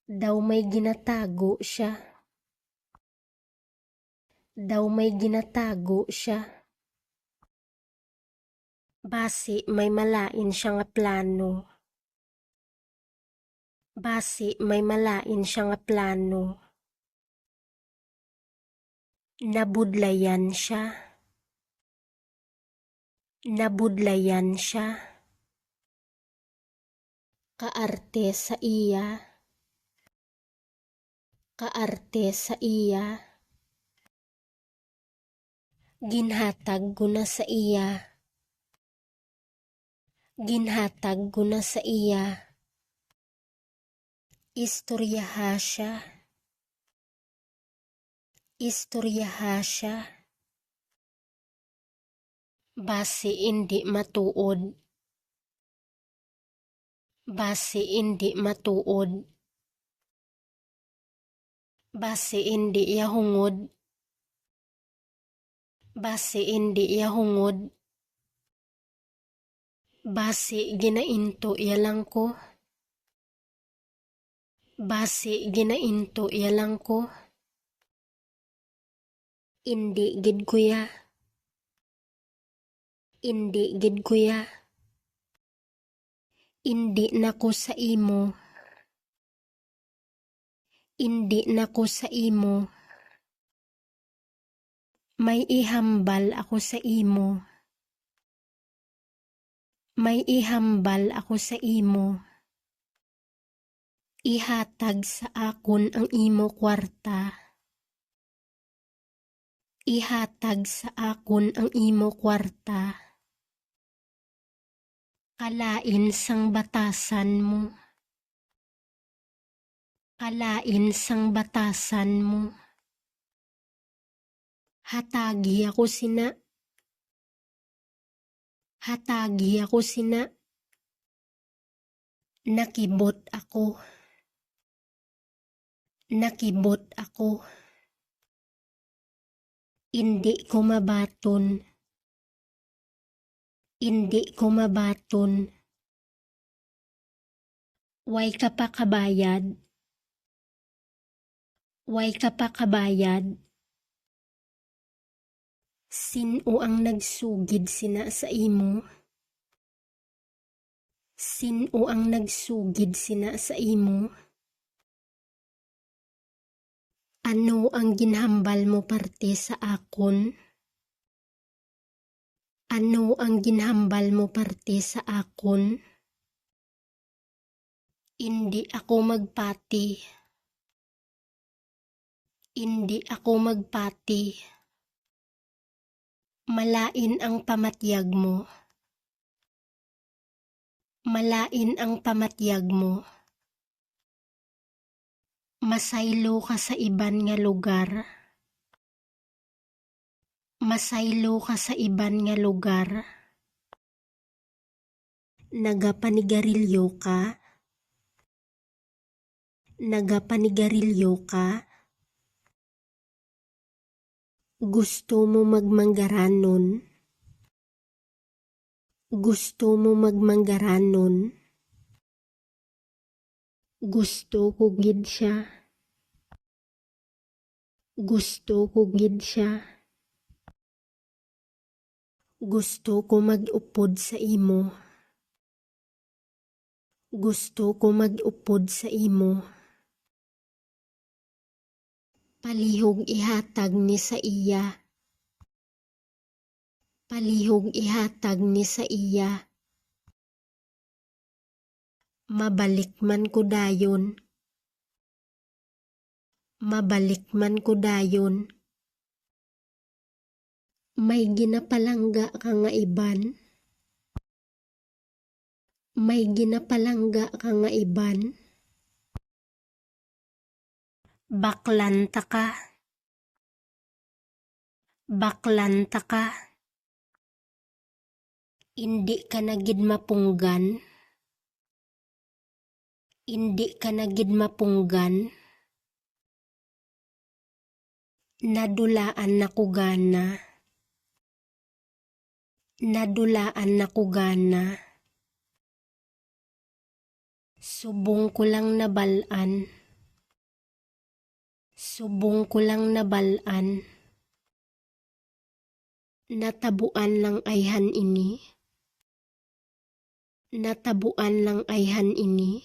Daw may ginatago siya. Daw may ginatago siya. Basi may malain siya nga plano. Basi may malain siya nga plano. Nabudlayan siya. Nabudlayan siya. Kaarte sa iya. Kaarte sa iya. Ginhatag ko na sa iya. Ginhatag ko na sa iya. Istoryaha siya. Istoryaha siya. Basi hindi matuod. Basi hindi matuod. Basi hindi yahungod. Basi hindi yahungod. Basi ginainto yalang ko. Basi ginainto yalang ko. Indi gid kuya. Indi gid kuya. Indi nako sa imo. Indi nako sa imo. May ihambal ako sa imo. May ihambal ako sa imo. Ihatag sa akon ang imo kwarta. Ihatag sa akon ang imo kwarta. Kalain sang batasan mo. Kalain sang batasan mo. Hatagi ako sina. Hatagi ako sina. Nakibot ako. Nakibot ako. Indi ko mabaton. Indi ko mabaton. Way ka pa kabayad. Way ka pa kabayad. Sino ang nagsugid sina sa imo? Sino ang nagsugid sina sa imo? Ano ang ginhambal mo parte sa akon? Ano ang ginhambal mo parte sa akon? Indi ako magpati. Indi ako magpati. Malain ang pamatyag mo. Malain ang pamatyag mo. Masaylo ka sa iban nga lugar. Masaylo ka sa iban nga lugar. Nagapanigarilyo ka. Nagapanigarilyo ka. Gusto mo magmanggaranon. Gusto mo magmanggaranon. Gusto ko gid siya. Gusto ko gid siya. Gusto ko mag-upod sa imo. Gusto ko mag-upod sa imo. Palihog ihatag ni sa iya. Palihog ihatag ni sa iya. Mabalik man ko dayon. Mabalik man ko dayon. May ginapalangga ka nga iban. May ginapalangga ka nga iban. Baklanta ka. Baklanta ka. Indi ka na gid mapunggan. Indi ka na gid mapunggan. Nadulaan na ko gana. Nadulaan na ko gana. Subong ko lang nabalaan. Subong ko lang nabalaan. Natabuan lang ayhan ini. Natabuan lang ayhan ini.